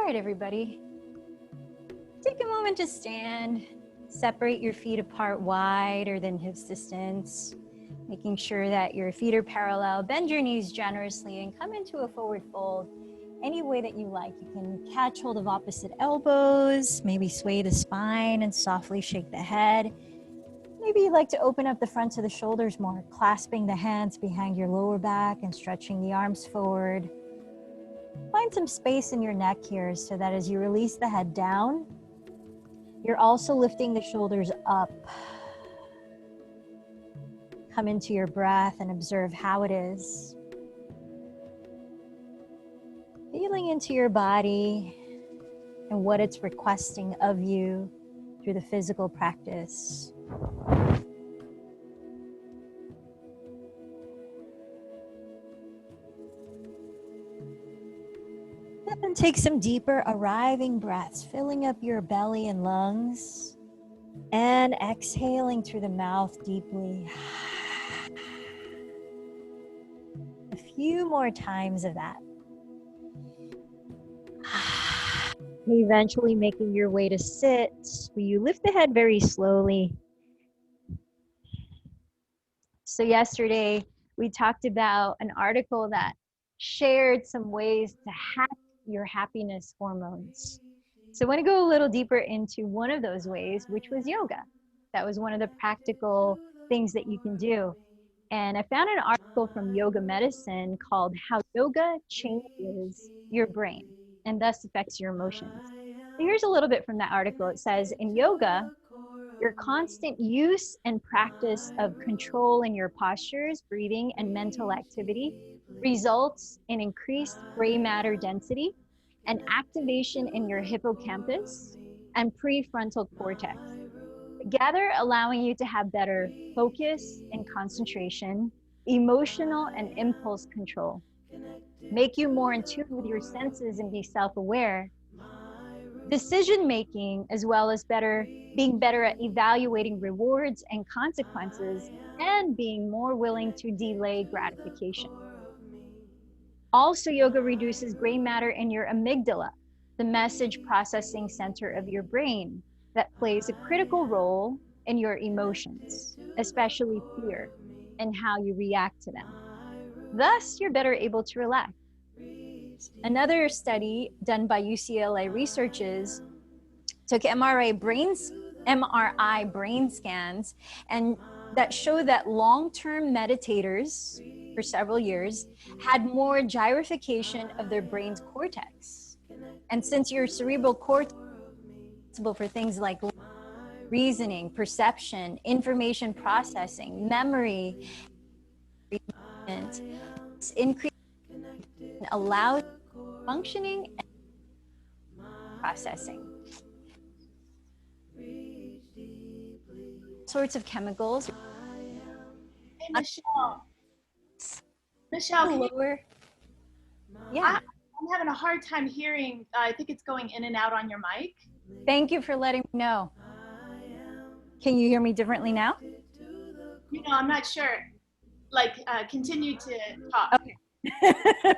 right, everybody. Take a moment to stand. Separate your feet apart wider than hips distance, making sure that your feet are parallel. Bend your knees generously and come into a forward fold any way that you like. You can catch hold of opposite elbows, maybe sway the spine and softly shake the head. Maybe you'd like to open up the fronts of the shoulders more, clasping the hands behind your lower back and stretching the arms forward. Find some space in your neck here so that as you release the head down, you're also lifting the shoulders up. Come into your breath and observe how it is. Feeling into your body and what it's requesting of you through the physical practice. Then take some deeper arriving breaths, filling up your belly and lungs, and exhaling through the mouth deeply. A few more times of that. Eventually making your way to sit, where you lift the head very slowly. So yesterday, we talked about an article that shared some ways to hack your happiness hormones. So I want to go a little deeper into one of those ways, which was yoga. That was one of the practical things that you can do. And I found an article from Yoga Medicine called How Yoga Changes Your Brain and thus affects your emotions. So here's a little bit from that article. It says, in yoga, your constant use and practice of control in your postures, breathing, and mental activity results in increased gray matter density and activation in your hippocampus and prefrontal cortex, together allowing you to have better focus and concentration, emotional and impulse control, make you more in tune with your senses and be self-aware, decision-making, as well as being better at evaluating rewards and consequences, and being more willing to delay gratification. Also, yoga reduces gray matter in your amygdala, the message processing center of your brain that plays a critical role in your emotions, especially fear, and how you react to them. Thus, you're better able to relax. Another study done by UCLA researchers took MRI brain scans and that showed that long-term meditators for several years had more gyrification of their brain's cortex. And since your cerebral cortex is responsible for things like reasoning, perception, information processing, memory, it's increased and allows functioning and processing. Sorts of chemicals. Hey, Michelle. Michelle, can you, Yeah. I'm having a hard time hearing. I think it's going in and out on your mic. Thank you for letting me know. Can you hear me differently now? You know, I'm not sure. Like, continue to talk. Okay.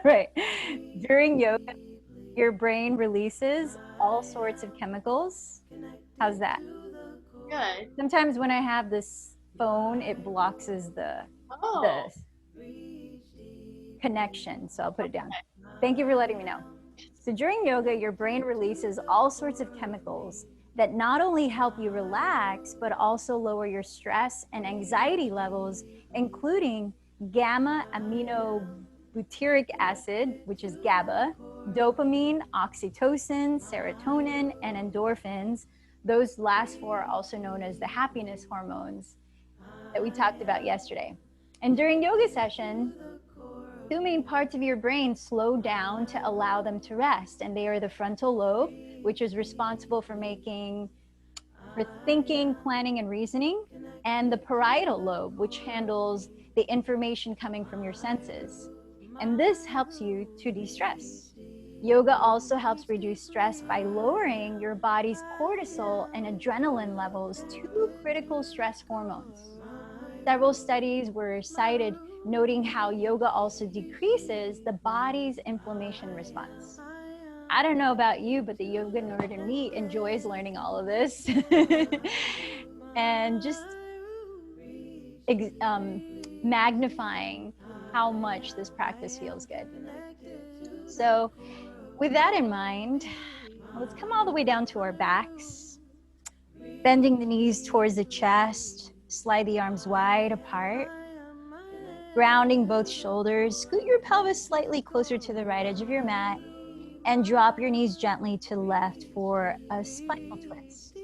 Right. During yoga, your brain releases all sorts of chemicals. How's that? Good. Sometimes when I have this phone, it blocks the connection. So I'll put it down. Thank you for letting me know. So during yoga, your brain releases all sorts of chemicals that not only help you relax, but also lower your stress and anxiety levels, including gamma aminobutyric acid, which is GABA, dopamine, oxytocin, serotonin, and endorphins. Those last four are also known as the happiness hormones that we talked about yesterday. And during yoga session, two main parts of your brain slow down to allow them to rest, and they are the frontal lobe, which is responsible for thinking, planning, and reasoning, and the parietal lobe, which handles the information coming from your senses. And this helps you to de-stress. Yoga also helps reduce stress by lowering your body's cortisol and adrenaline levels, two critical stress hormones. Several studies were cited noting how yoga also decreases the body's inflammation response. I don't know about you, but the yoga nerd in me enjoys learning all of this. And just magnifying how much this practice feels good. So with that in mind, let's come all the way down to our backs, bending the knees towards the chest, slide the arms wide apart, grounding both shoulders, scoot your pelvis slightly closer to the right edge of your mat, and drop your knees gently to the left for a spinal twist.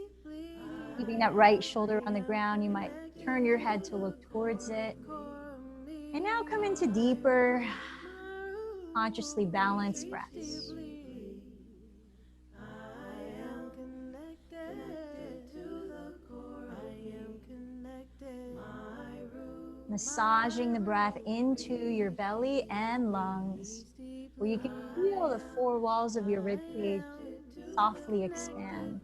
Keeping that right shoulder on the ground, you might turn your head to look towards it. And now come into deeper, consciously balanced breaths. Massaging the breath into your belly and lungs, where you can feel the four walls of your rib cage softly expand.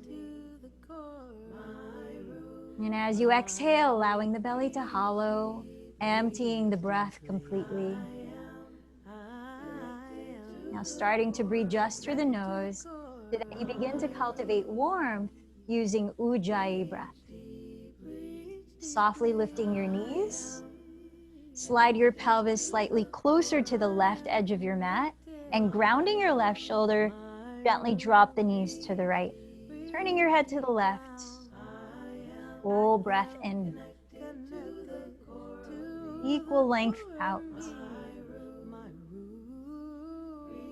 And as you exhale, allowing the belly to hollow, emptying the breath completely. Now starting to breathe just through the nose so that you begin to cultivate warmth using Ujjayi breath. Softly lifting your knees, slide your pelvis slightly closer to the left edge of your mat, and grounding your left shoulder, gently drop the knees to the right. Turning your head to the left. Full breath in. Equal length out.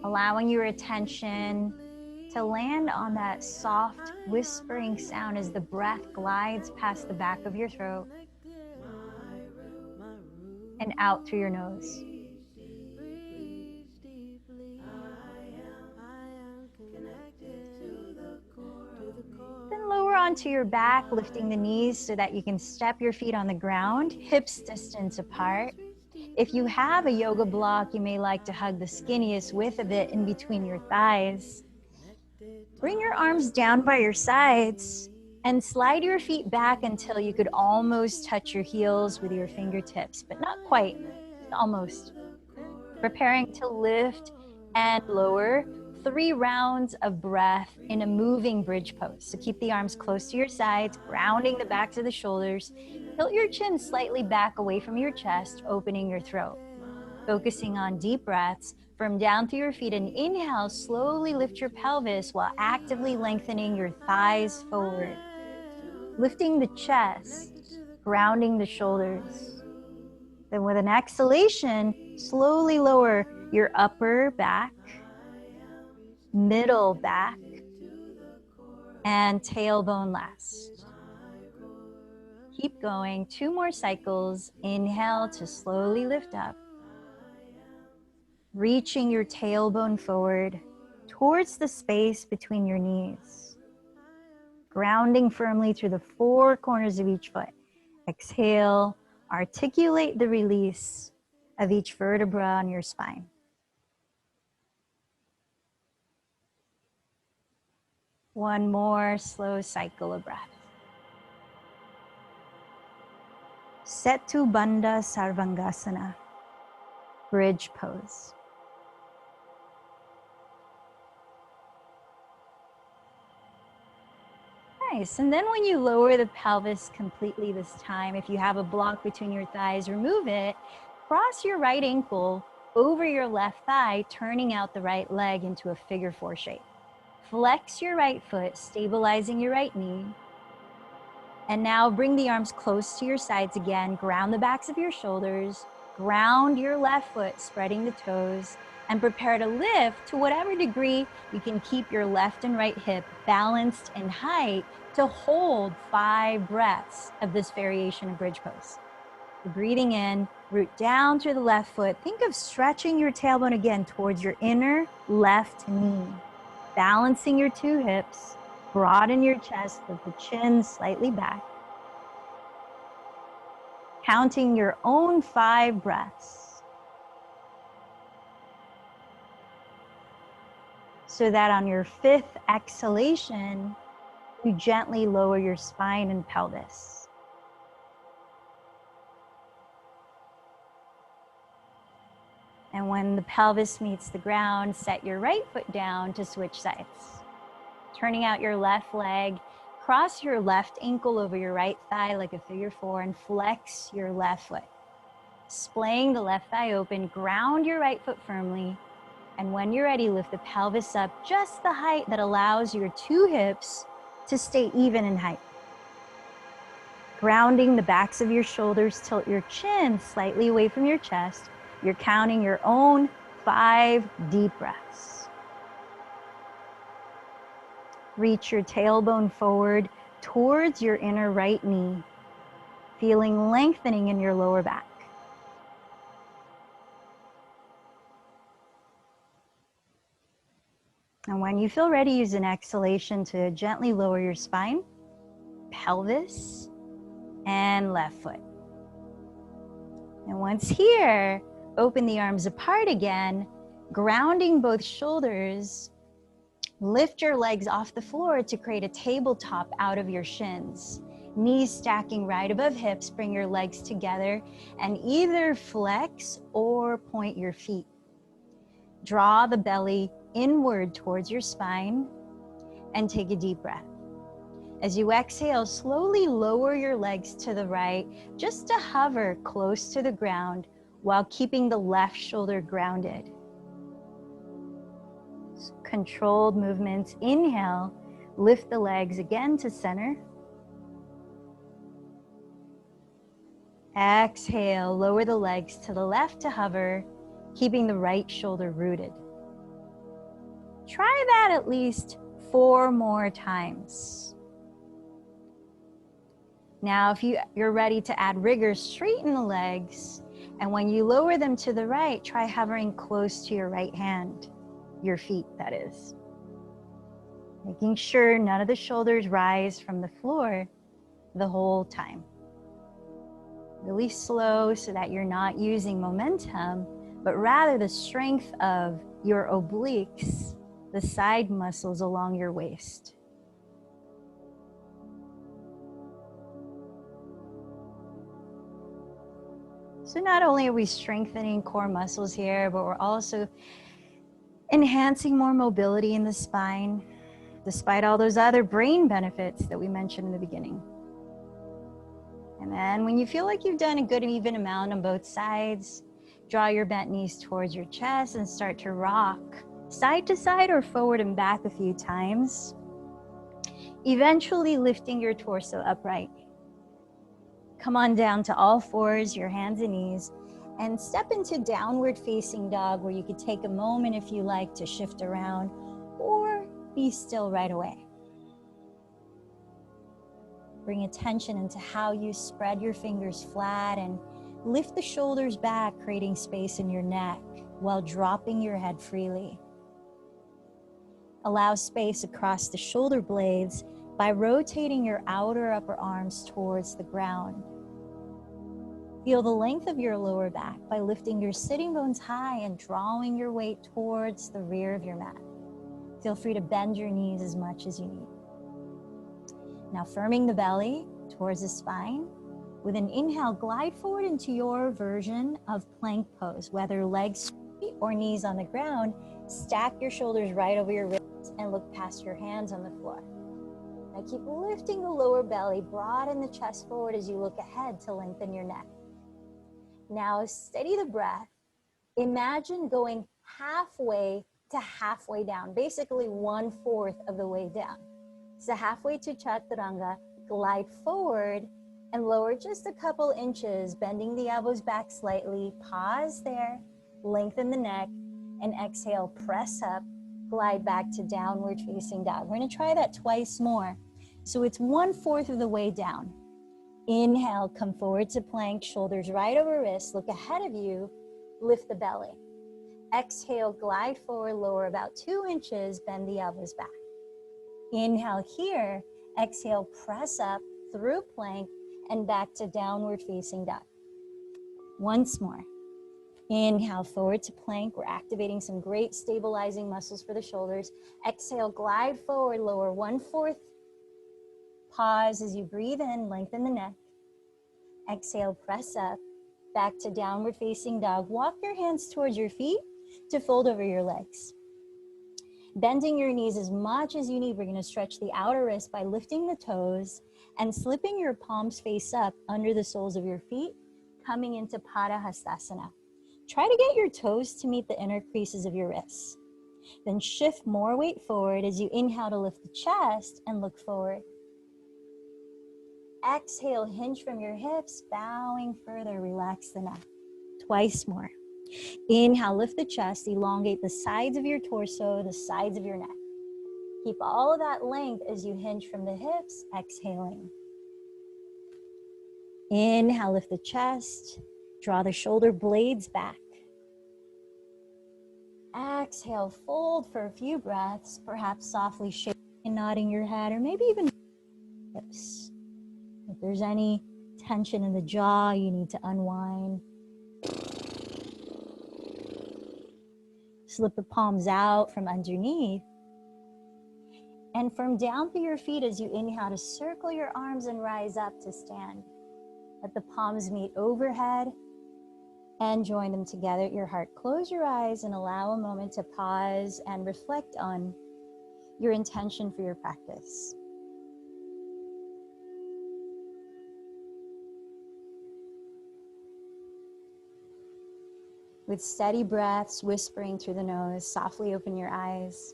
Allowing your attention to land on that soft whispering sound as the breath glides past the back of your throat and out through your nose. Then lower onto your back, lifting the knees so that you can step your feet on the ground, hips distance apart. If you have a yoga block, you may like to hug the skinniest width of it in between your thighs. Bring your arms down by your sides and slide your feet back until you could almost touch your heels with your fingertips, but not quite, just almost. Preparing to lift and lower, 3 rounds of breath in a moving bridge pose. So keep the arms close to your sides, grounding the backs of the shoulders. Tilt your chin slightly back away from your chest, opening your throat. Focusing on deep breaths from down through your feet. And inhale, slowly lift your pelvis while actively lengthening your thighs forward. Lifting the chest, grounding the shoulders. Then with an exhalation, slowly lower your upper back, middle back, and tailbone last. Keep going, 2 more cycles. Inhale to slowly lift up. Reaching your tailbone forward towards the space between your knees. Grounding firmly through the 4 corners of each foot. Exhale, articulate the release of each vertebra on your spine. One more slow cycle of breath. Setu Bandha Sarvangasana, bridge pose. Nice, and then when you lower the pelvis completely this time, if you have a block between your thighs, remove it. Cross your right ankle over your left thigh, turning out the right leg into a figure 4 shape. Flex your right foot, stabilizing your right knee. And now bring the arms close to your sides again. Ground the backs of your shoulders. Ground your left foot, spreading the toes. And prepare to lift to whatever degree you can keep your left and right hip balanced in height to hold 5 breaths of this variation of bridge pose. Breathing in, root down through the left foot. Think of stretching your tailbone again towards your inner left knee. Balancing your 2 hips, broaden your chest with the chin slightly back. Counting your own 5 breaths. So that on your 5th exhalation, you gently lower your spine and pelvis. And And when the pelvis meets the ground, set your right foot down to switch sides. Turning out your left leg, cross your left ankle over your right thigh like a figure four and flex your left foot. Splaying the left thigh open, ground your right foot firmly. And when you're ready, lift the pelvis up just the height that allows your two hips to stay even in height. Grounding the backs of your shoulders, tilt your chin slightly away from your chest. You're counting your own 5 deep breaths. Reach your tailbone forward towards your inner right knee, feeling lengthening in your lower back. And when you feel ready, use an exhalation to gently lower your spine, pelvis, and left foot. And once here, open the arms apart again, grounding both shoulders. Lift your legs off the floor to create a tabletop out of your shins. Knees stacking right above hips, bring your legs together and either flex or point your feet. Draw the belly inward towards your spine and take a deep breath. As you exhale, slowly lower your legs to the right, just to hover close to the ground while keeping the left shoulder grounded. Controlled movements. Inhale, lift the legs again to center. Exhale, lower the legs to the left to hover, keeping the right shoulder rooted. Try that at least 4 more times. Now, if you're ready to add rigor, straighten the legs. And when you lower them to the right, try hovering close to your right hand, your feet, that is. Making sure none of the shoulders rise from the floor the whole time. Really slow so that you're not using momentum, but rather the strength of your obliques, the side muscles along your waist. So not only are we strengthening core muscles here, but we're also enhancing more mobility in the spine, despite all those other brain benefits that we mentioned in the beginning. And then when you feel like you've done a good even amount on both sides, draw your bent knees towards your chest and start to rock side to side or forward and back a few times, eventually lifting your torso upright. Come on down to all fours, your hands and knees, and step into downward facing dog, where you could take a moment if you like to shift around or be still right away. Bring attention into how you spread your fingers flat and lift the shoulders back, creating space in your neck while dropping your head freely. Allow space across the shoulder blades by rotating your outer upper arms towards the ground. Feel the length of your lower back by lifting your sitting bones high and drawing your weight towards the rear of your mat. Feel free to bend your knees as much as you need. Now firming the belly towards the spine. With an inhale, glide forward into your version of plank pose, whether legs straight or knees on the ground. Stack your shoulders right over your wrists and look past your hands on the floor. Now keep lifting the lower belly, broaden the chest forward as you look ahead to lengthen your neck. Now steady the breath. Imagine going halfway to halfway down, basically 1/4 of the way down. So halfway to Chaturanga, glide forward and lower just a couple inches, bending the elbows back slightly. Pause there, lengthen the neck, and exhale, press up, glide back to downward facing dog. We're gonna try that twice more. So it's 1/4 of the way down. Inhale, come forward to plank, shoulders right over wrists, look ahead of you, lift the belly. Exhale, glide forward, lower about 2 inches, bend the elbows back. Inhale here, exhale, press up through plank and back to downward facing dog. Once more. Inhale, forward to plank. We're activating some great stabilizing muscles for the shoulders. Exhale, glide forward, lower 1/4. Pause as you breathe in, lengthen the neck. Exhale, press up, Back to downward facing dog. Walk your hands towards your feet to fold over your legs. Bending your knees as much as you need. We're going to stretch the outer wrist by lifting the toes and slipping your palms face up under the soles of your feet, coming into Padahastasana. Try to get your toes to meet the inner creases of your wrists. Then shift more weight forward as you inhale to lift the chest and look forward. Exhale, hinge from your hips, bowing further, relax the neck. Twice more. Inhale, lift the chest, elongate the sides of your torso, the sides of your neck. Keep all of that length as you hinge from the hips, exhaling. Inhale, lift the chest, draw the shoulder blades back. Exhale, fold for a few breaths, perhaps softly shaking and nodding your head, or maybe even hips. If there's any tension in the jaw, you need to unwind. Slip the palms out from underneath. And from down through your feet as you inhale to circle your arms and rise up to stand. Let the palms meet overhead and join them together at your heart. Close your eyes and allow a moment to pause and reflect on your intention for your practice. With steady breaths, whispering through the nose, softly open your eyes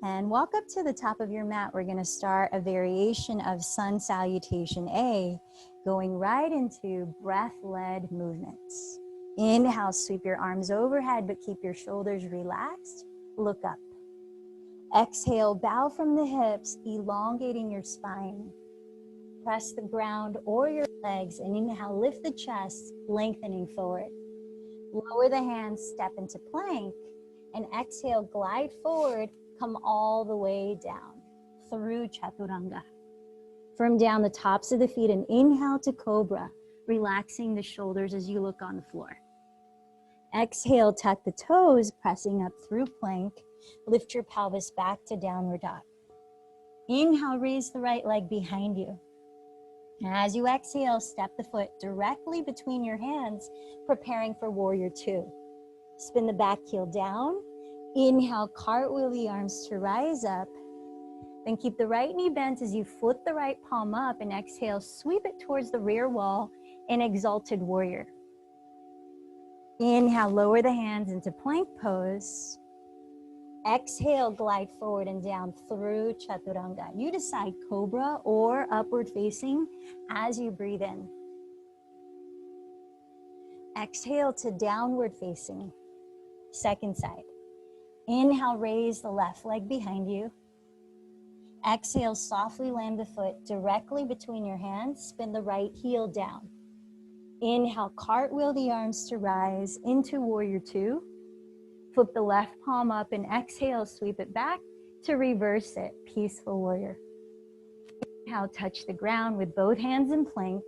and walk up to the top of your mat. We're going to start a variation of Sun Salutation A, going right into breath-led movements. Inhale, sweep your arms overhead, but keep your shoulders relaxed. Look up. Exhale, bow from the hips, elongating your spine. Press the ground or your legs, and inhale, lift the chest, lengthening forward. Lower the hands, step into plank, and exhale, glide forward, come all the way down through Chaturanga. From down the tops of the feet, and inhale to Cobra, relaxing the shoulders as you look on the floor. Exhale, tuck the toes, pressing up through plank. Lift your pelvis back to downward dog. Inhale, raise the right leg behind you. As you exhale, step the foot directly between your hands, preparing for Warrior Two. Spin the back heel down. Inhale, cartwheel the arms to rise up. Then keep the right knee bent as you flip the right palm up, and exhale, sweep it towards the rear wall in Exalted Warrior. Inhale, lower the hands into plank pose. Exhale, glide forward and down through Chaturanga. You decide, Cobra or upward facing as you breathe in. Exhale to downward facing, second side. Inhale, raise the left leg behind you. Exhale, softly land the foot directly between your hands. Spin the right heel down. Inhale, cartwheel the arms to rise into Warrior Two. Flip the left palm up and exhale, sweep it back to reverse it, Peaceful Warrior. Inhale, touch the ground with both hands in plank.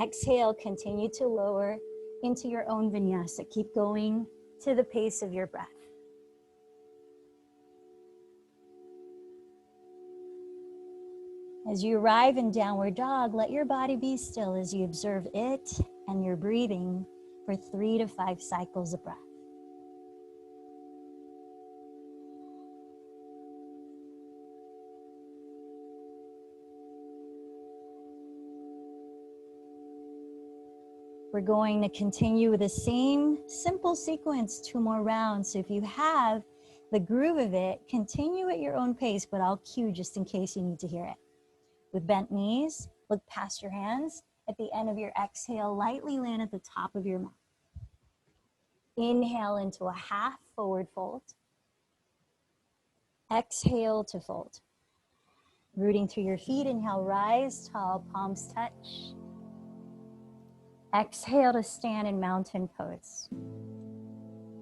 Exhale, continue to lower into your own vinyasa. Keep going to the pace of your breath. As you arrive in downward dog, let your body be still as you observe it and your breathing for 3 to 5 cycles of breath. We're going to continue with the same simple sequence, 2 more rounds. So if you have the groove of it, continue at your own pace, but I'll cue just in case you need to hear it. With bent knees, look past your hands. At the end of your exhale, lightly land at the top of your mat. Inhale into a half forward fold. Exhale to fold. Rooting through your feet, inhale, rise tall, palms touch. Exhale to stand in mountain pose.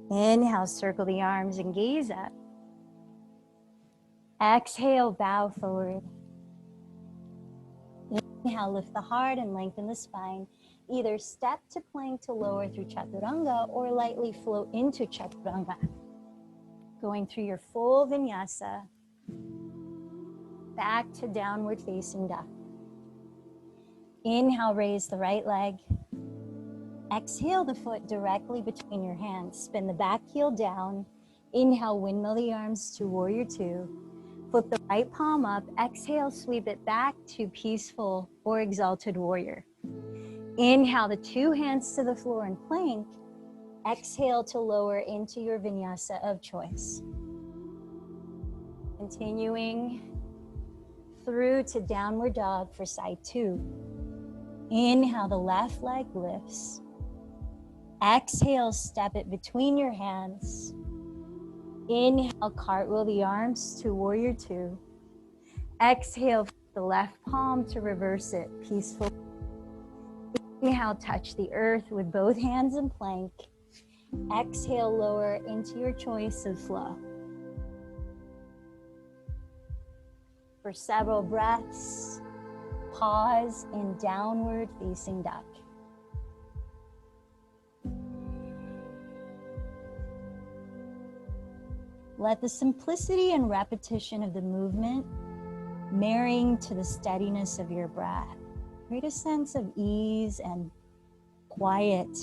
Inhale, circle the arms and gaze up. Exhale, bow forward. Inhale, lift the heart and lengthen the spine. Either step to plank to lower through Chaturanga or lightly float into Chaturanga. Going through your full vinyasa, back to downward facing dog. Inhale, raise the right leg. Exhale the foot directly between your hands. Spin the back heel down. Inhale, windmill the arms to warrior two. Flip the right palm up. Exhale, sweep it back to peaceful or exalted warrior. Inhale the two hands to the floor in plank. Exhale to lower into your vinyasa of choice. Continuing through to downward dog for side two. Inhale, the left leg lifts. Exhale, step it between your hands. Inhale, cartwheel the arms to warrior two. Exhale, the left palm to reverse it, peaceful. Inhale, touch the earth with both hands in plank. Exhale, lower into your choice of flow. For several breaths, pause in downward facing dog. Let the simplicity and repetition of the movement marrying to the steadiness of your breath create a sense of ease and quiet,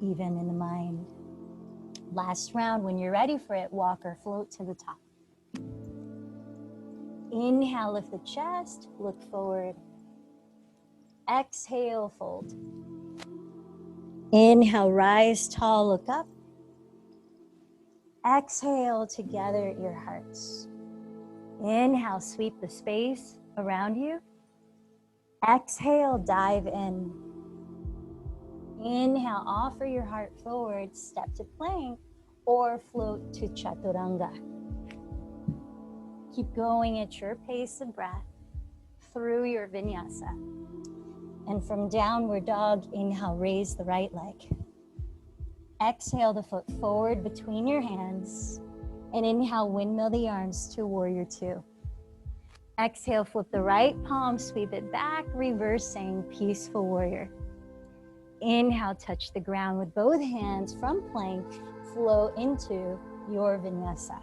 even in the mind. Last round, when you're ready for it, walk or float to the top. Inhale, lift the chest, look forward. Exhale, fold. Inhale, rise tall, look up. Exhale, together your hearts. Inhale, sweep the space around you. Exhale, dive in. Inhale, offer your heart forward, step to plank, or float to chaturanga. Keep going at your pace of breath through your vinyasa. And from downward dog, inhale, raise the right leg. Exhale the foot forward between your hands. And inhale, windmill the arms to warrior two. Exhale, flip the right palm, sweep it back, reversing peaceful warrior. Inhale, touch the ground with both hands from plank, flow into your vinyasa.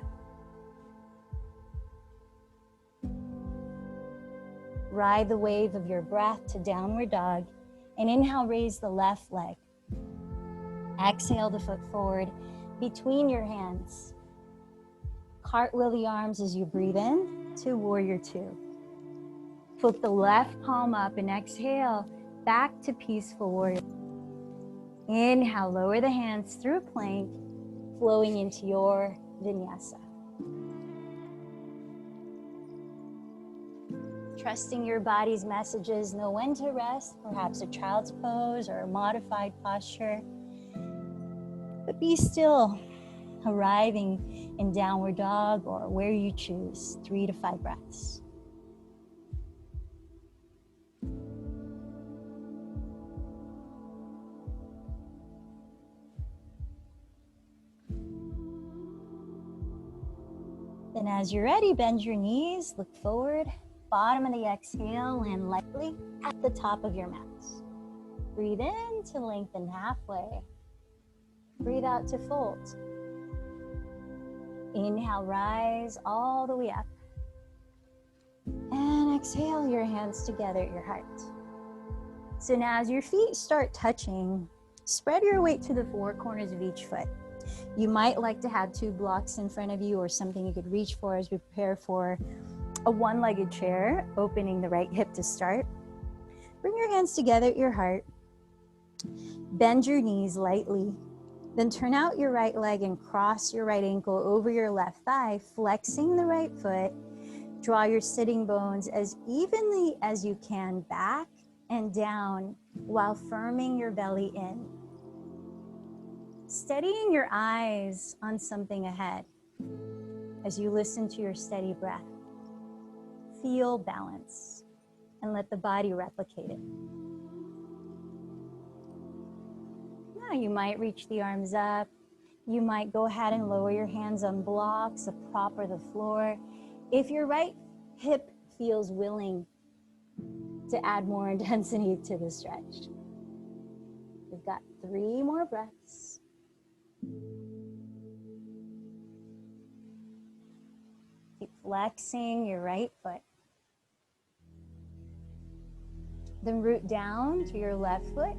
Ride the wave of your breath to downward dog, and inhale, raise the left leg. Exhale the foot forward between your hands. Cartwheel the arms as you breathe in to warrior two. Flip the left palm up and exhale back to peaceful warrior. Inhale, lower the hands through plank, flowing into your vinyasa. Trusting your body's messages, know when to rest, perhaps a child's pose or a modified posture. But be still, arriving in downward dog or where you choose, 3 to 5 breaths. Then as you're ready, bend your knees, look forward. Bottom of the exhale, land lightly at the top of your mat. Breathe in to lengthen halfway. Breathe out to fold. Inhale, rise all the way up. And exhale, your hands together at your heart. So now as your feet start touching, spread your weight to the 4 corners of each foot. You might like to have 2 blocks in front of you or something you could reach for as we prepare for a one-legged chair, opening the right hip to start. Bring your hands together at your heart. Bend your knees lightly. Then turn out your right leg and cross your right ankle over your left thigh, flexing the right foot. Draw your sitting bones as evenly as you can back and down while firming your belly in. Steadying your eyes on something ahead as you listen to your steady breath. Feel balance and let the body replicate it. Now you might reach the arms up. You might go ahead and lower your hands on blocks, a prop or the floor. If your right hip feels willing to add more intensity to the stretch. We've got 3 more breaths. Keep flexing your right foot. Then root down to your left foot.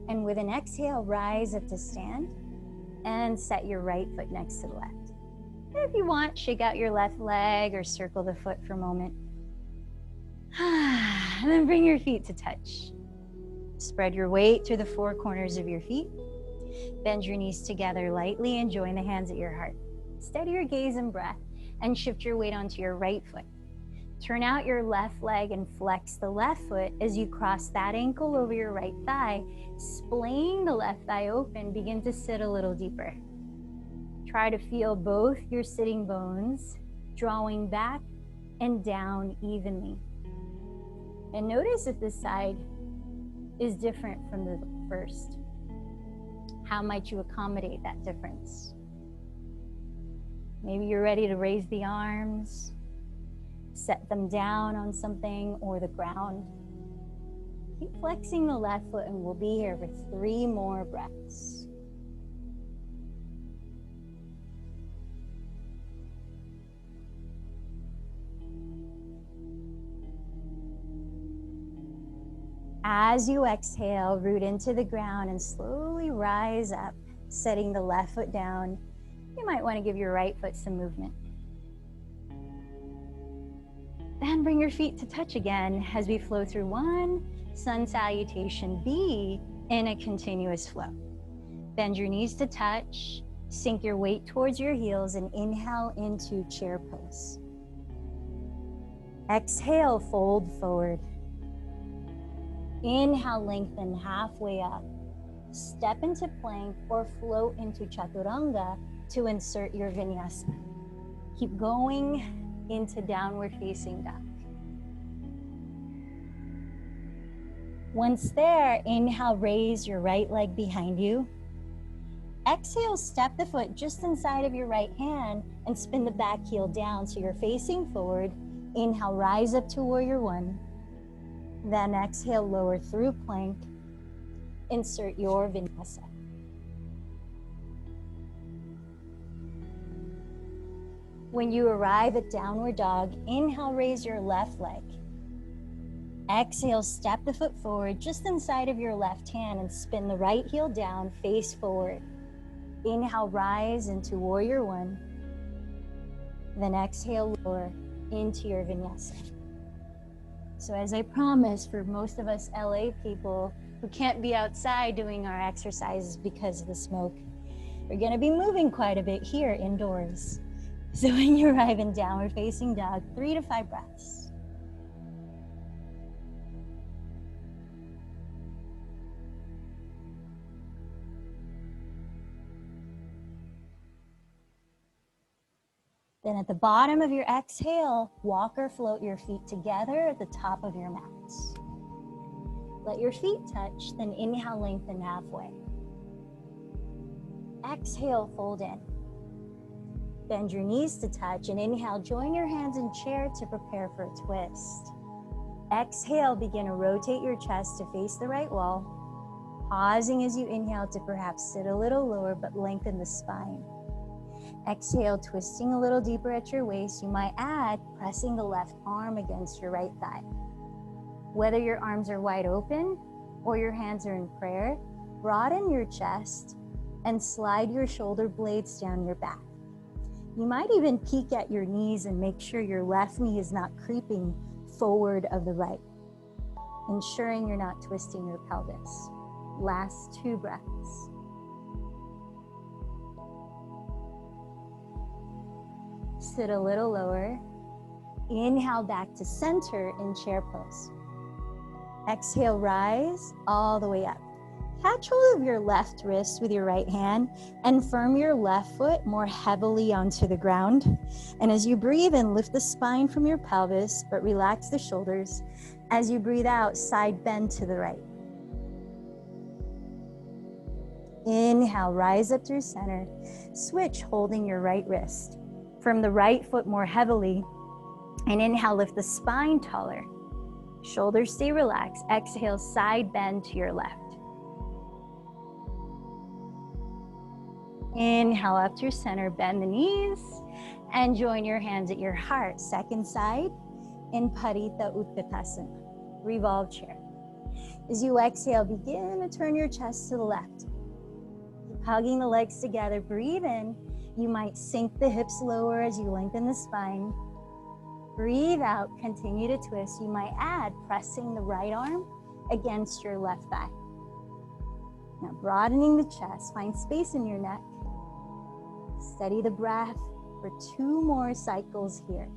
And with an exhale, rise up to stand and set your right foot next to the left. And if you want, shake out your left leg or circle the foot for a moment. And then bring your feet to touch. Spread your weight through the four corners of your feet. Bend your knees together lightly and join the hands at your heart. Steady your gaze and breath and shift your weight onto your right foot. Turn out your left leg and flex the left foot as you cross that ankle over your right thigh. Splaying the left thigh open, begin to sit a little deeper. Try to feel both your sitting bones drawing back and down evenly. And notice if this side is different from the first. How might you accommodate that difference? Maybe you're ready to raise the arms, set them down on something or the ground. Keep flexing the left foot and we'll be here for 3 more breaths. As you exhale, root into the ground and slowly rise up, setting the left foot down. You might want to give your right foot some movement. Then bring your feet to touch again as we flow through 1 sun salutation B in a continuous flow. Bend your knees to touch, sink your weight towards your heels and inhale into chair pose. Exhale, fold forward. Inhale, lengthen halfway up. Step into plank or float into chaturanga to insert your vinyasa. Keep going into downward facing dog. Once there, inhale, raise your right leg behind you. Exhale, step the foot just inside of your right hand and spin the back heel down so you're facing forward. Inhale, rise up to warrior 1. Then exhale, lower through plank. Insert your vinyasa. When you arrive at downward dog, inhale, raise your left leg. Exhale, step the foot forward just inside of your left hand and spin the right heel down, face forward. Inhale, rise into warrior 1. Then exhale, lower into your vinyasa. So as I promised, for most of us LA people who can't be outside doing our exercises because of the smoke, we're gonna be moving quite a bit here indoors. So when you arrive in downward facing dog, 3 to 5 breaths. Then at the bottom of your exhale, walk or float your feet together at the top of your mats. Let your feet touch, then inhale, lengthen halfway. Exhale, fold in. Bend your knees to touch and inhale, join your hands in chair to prepare for a twist. Exhale, begin to rotate your chest to face the right wall, pausing as you inhale to perhaps sit a little lower but lengthen the spine. Exhale, twisting a little deeper at your waist. You might add pressing the left arm against your right thigh. Whether your arms are wide open or your hands are in prayer, broaden your chest and slide your shoulder blades down your back. You might even peek at your knees and make sure your left knee is not creeping forward of the right, ensuring you're not twisting your pelvis. Last 2 breaths. Sit a little lower. Inhale back to center in chair pose. Exhale, rise all the way up. Catch hold of your left wrist with your right hand and firm your left foot more heavily onto the ground. And as you breathe in, lift the spine from your pelvis, but relax the shoulders. As you breathe out, side bend to the right. Inhale, rise up through center. Switch, holding your right wrist. Firm the right foot more heavily. And inhale, lift the spine taller. Shoulders stay relaxed. Exhale, side bend to your left. Inhale up through center, bend the knees, and join your hands at your heart. Second side in Parita Utkatasana, revolve chair. As you exhale, begin to turn your chest to the left. Keep hugging the legs together. Breathe in. You might sink the hips lower as you lengthen the spine. Breathe out. Continue to twist. You might add pressing the right arm against your left thigh. Now broadening the chest. Find space in your neck. Steady the breath for 2 more cycles here.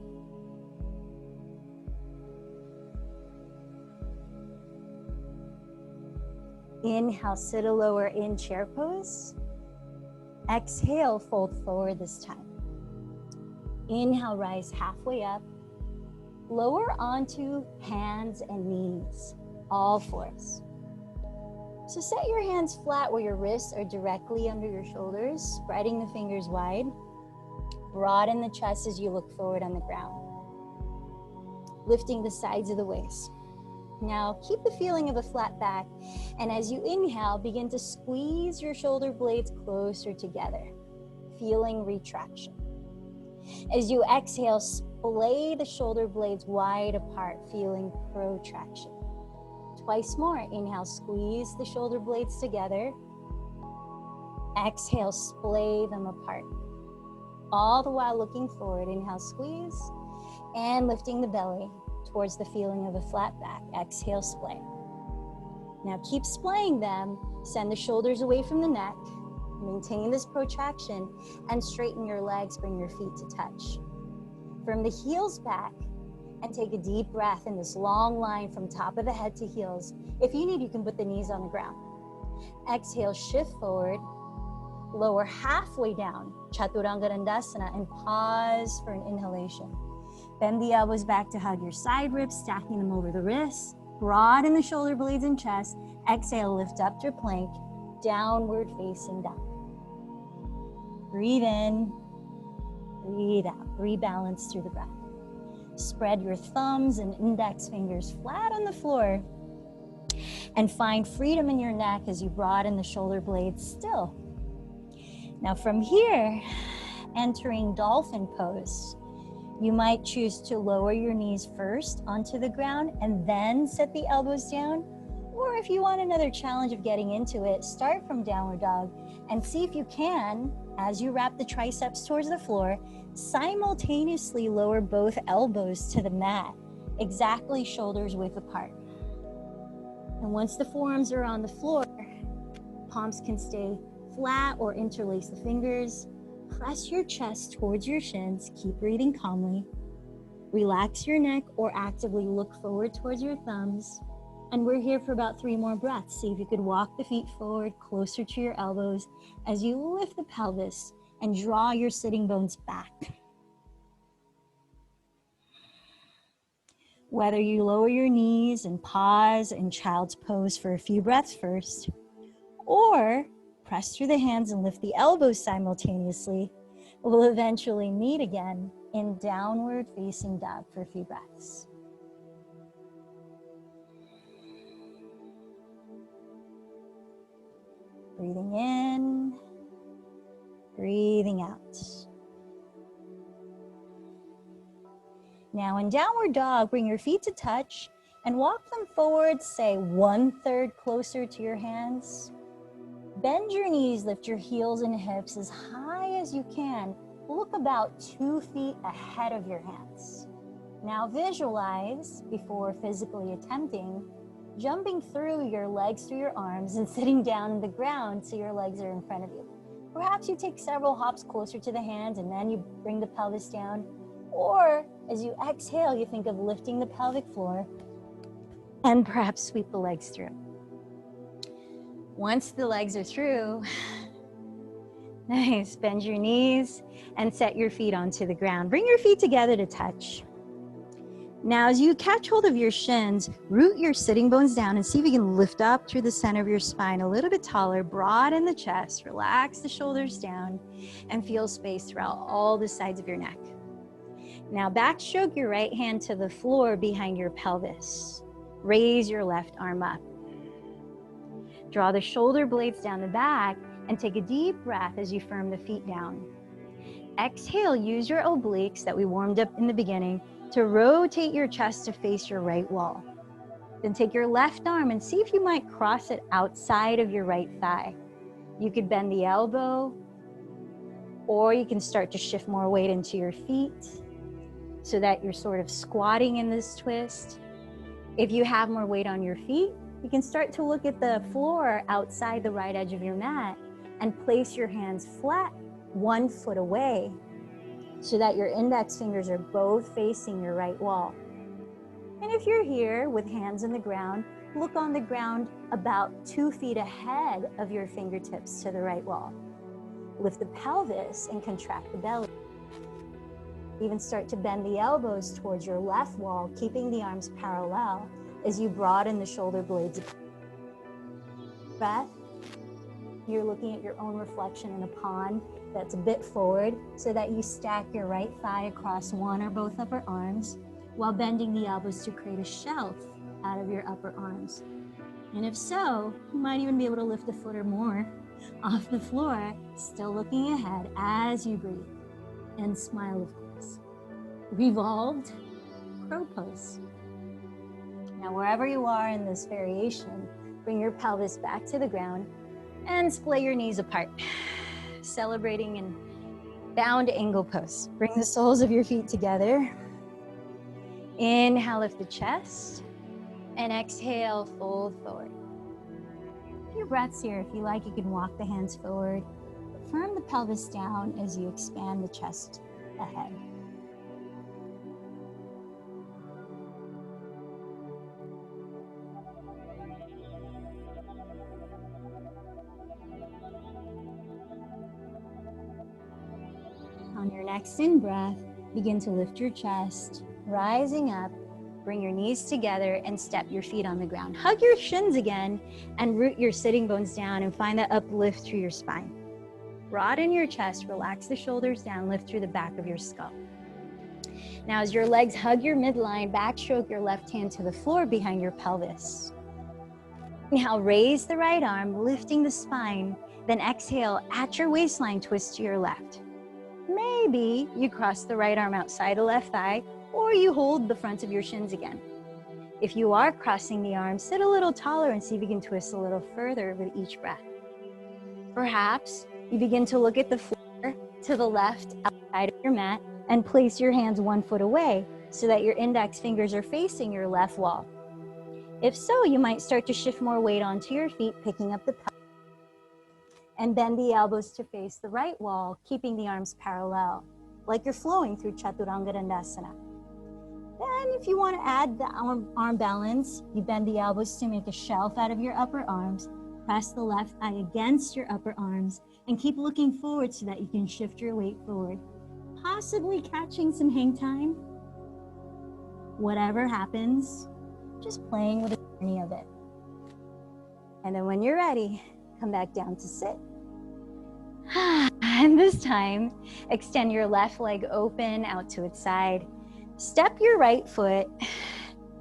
Inhale, sit a lower in chair pose. Exhale, fold forward this time. Inhale, rise halfway up. Lower onto hands and knees, all fours. So set your hands flat where your wrists are directly under your shoulders, spreading the fingers wide. Broaden the chest as you look forward on the ground. Lifting the sides of the waist. Now keep the feeling of a flat back, and as you inhale, begin to squeeze your shoulder blades closer together, feeling retraction. As you exhale, splay the shoulder blades wide apart, feeling protraction. Twice more. Inhale, squeeze the shoulder blades together. Exhale, splay them apart. All the while looking forward. Inhale, squeeze, and lifting the belly towards the feeling of a flat back. Exhale, splay. Now keep splaying them. Send the shoulders away from the neck. Maintain this protraction and straighten your legs. Bring your feet to touch. From the heels back, and take a deep breath in this long line from top of the head to heels. If you need, you can put the knees on the ground. Exhale, shift forward. Lower halfway down, Chaturanga Dandasana, and pause for an inhalation. Bend the elbows back to hug your side ribs, stacking them over the wrists. Broaden the shoulder blades and chest. Exhale, lift up to plank, downward facing dog. Breathe in, breathe out. Rebalance through the breath. Spread your thumbs and index fingers flat on the floor and find freedom in your neck as you broaden the shoulder blades still. Now from here, entering dolphin pose, you might choose to lower your knees first onto the ground and then set the elbows down. Or if you want another challenge of getting into it, start from downward dog and see if you can, as you wrap the triceps towards the floor, simultaneously lower both elbows to the mat, exactly shoulders width apart. And once the forearms are on the floor, palms can stay flat or interlace the fingers. Press your chest towards your shins. Keep breathing calmly. Relax your neck or actively look forward towards your thumbs. And we're here for about 3 more breaths. See if you could walk the feet forward closer to your elbows as you lift the pelvis and draw your sitting bones back. Whether you lower your knees and pause in child's pose for a few breaths first, or press through the hands and lift the elbows simultaneously, we'll eventually meet again in downward facing dog for a few breaths. Breathing in, breathing out. Now in downward dog, bring your feet to touch and walk them forward, say 1/3 closer to your hands. Bend your knees, lift your heels and hips as high as you can. Look about 2 feet ahead of your hands. Now visualize, before physically attempting, jumping through your legs through your arms and sitting down on the ground so your legs are in front of you. Perhaps you take several hops closer to the hands and then you bring the pelvis down. Or as you exhale, you think of lifting the pelvic floor and perhaps sweep the legs through. Once the legs are through, nice, bend your knees and set your feet onto the ground. Bring your feet together to touch. Now, as you catch hold of your shins, root your sitting bones down and see if you can lift up through the center of your spine a little bit taller, broaden the chest, relax the shoulders down, and feel space throughout all the sides of your neck. Now, backstroke your right hand to the floor behind your pelvis. Raise your left arm up. Draw the shoulder blades down the back and take a deep breath as you firm the feet down. Exhale, use your obliques that we warmed up in the beginning to rotate your chest to face your right wall. Then take your left arm and see if you might cross it outside of your right thigh. You could bend the elbow, or you can start to shift more weight into your feet so that you're sort of squatting in this twist. If you have more weight on your feet, you can start to look at the floor outside the right edge of your mat and place your hands flat 1 foot away so that your index fingers are both facing your right wall. And if you're here with hands in the ground, look on the ground about 2 feet ahead of your fingertips to the right wall. Lift the pelvis and contract the belly. Even start to bend the elbows towards your left wall, keeping the arms parallel as you broaden the shoulder blades. Breath. You're looking at your own reflection in a pond that's a bit forward so that you stack your right thigh across one or both upper arms while bending the elbows to create a shelf out of your upper arms. And if so, you might even be able to lift a foot or more off the floor, still looking ahead as you breathe. And smile, of course. Revolved crow pose. Now, wherever you are in this variation, bring your pelvis back to the ground and splay your knees apart, celebrating in bound angle pose. Bring the soles of your feet together. Inhale, lift the chest, and exhale, fold forward. A few breaths here. If you like, you can walk the hands forward. Firm the pelvis down as you expand the chest ahead. On your next in-breath, begin to lift your chest, rising up, bring your knees together and step your feet on the ground. Hug your shins again and root your sitting bones down and find that uplift through your spine. Broaden your chest, relax the shoulders down, lift through the back of your skull. Now as your legs hug your midline, backstroke your left hand to the floor behind your pelvis. Inhale, raise the right arm, lifting the spine, then exhale, at your waistline, twist to your left. Maybe you cross the right arm outside the left thigh, or you hold the fronts of your shins again. If you are crossing the arms, sit a little taller and see if you can twist a little further with each breath. Perhaps you begin to look at the floor to the left outside of your mat and place your hands 1 foot away so that your index fingers are facing your left wall. If so, you might start to shift more weight onto your feet, picking up the pelvis, and bend the elbows to face the right wall, keeping the arms parallel, like you're flowing through Chaturanga Dandasana. Then if you want to add the arm balance, you bend the elbows to make a shelf out of your upper arms, press the left thigh against your upper arms, and keep looking forward so that you can shift your weight forward, possibly catching some hang time. Whatever happens, just playing with the journey of it. And then when you're ready, come back down to sit. And this time, extend your left leg open out to its side. Step your right foot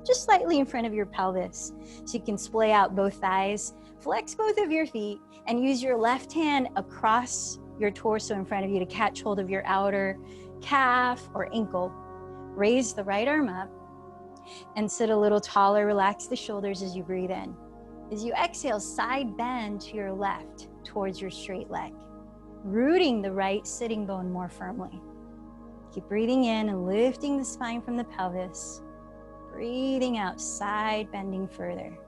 just slightly in front of your pelvis so you can splay out both thighs. Flex both of your feet and use your left hand across your torso in front of you to catch hold of your outer calf or ankle. Raise the right arm up and sit a little taller. Relax the shoulders as you breathe in. As you exhale, side bend to your left towards your straight leg, rooting the right sitting bone more firmly. Keep breathing in and lifting the spine from the pelvis. Breathing out, side bending further.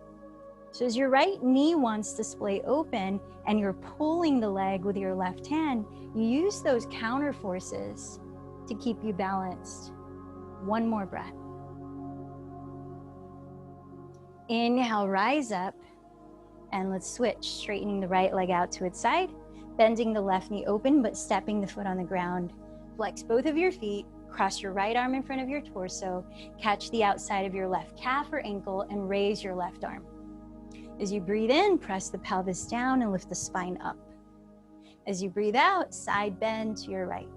So as your right knee wants to splay open and you're pulling the leg with your left hand, you use those counter forces to keep you balanced. One more breath. Inhale, rise up, and let's switch, straightening the right leg out to its side, bending the left knee open, but stepping the foot on the ground. Flex both of your feet, cross your right arm in front of your torso, catch the outside of your left calf or ankle, and raise your left arm. As you breathe in, press the pelvis down and lift the spine up. As you breathe out, side bend to your right.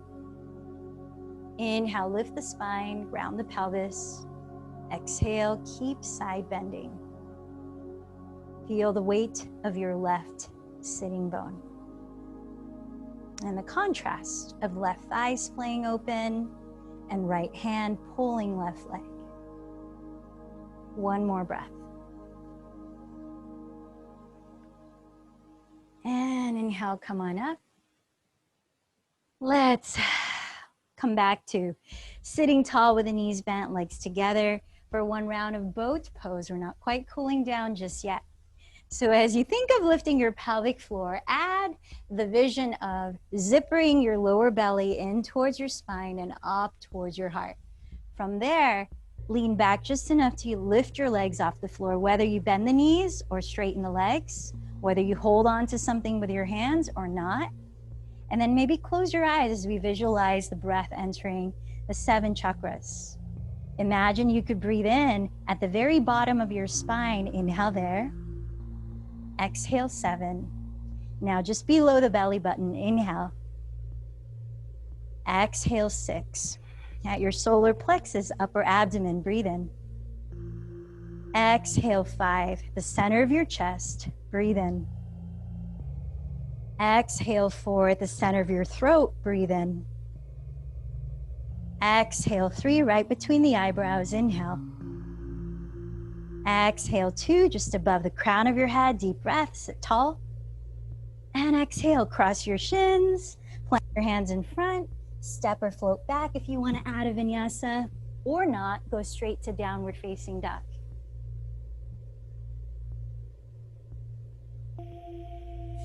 Inhale, lift the spine, ground the pelvis. Exhale, keep side bending. Feel the weight of your left sitting bone. And the contrast of left thigh splaying open and right hand pulling left leg. One more breath. Inhale, come on up. Let's come back to sitting tall with the knees bent, legs together for one round of boat pose. We're not quite cooling down just yet. So as you think of lifting your pelvic floor, add the vision of zippering your lower belly in towards your spine and up towards your heart. From there, lean back just enough to lift your legs off the floor, whether you bend the knees or straighten the legs, whether you hold on to something with your hands or not. And then maybe close your eyes as we visualize the breath entering the 7 chakras. Imagine you could breathe in at the very bottom of your spine. Inhale there. Exhale 7. Now just below the belly button, inhale. Exhale 6. At your solar plexus, upper abdomen, breathe in. Exhale 5. The center of your chest, breathe in. Exhale 4 at the center of your throat, breathe in. Exhale 3 right between the eyebrows, inhale. Exhale 2 just above the crown of your head, deep breath, sit tall. And exhale, cross your shins, plant your hands in front, step or float back if you want to add a vinyasa, or not, go straight to downward facing dog.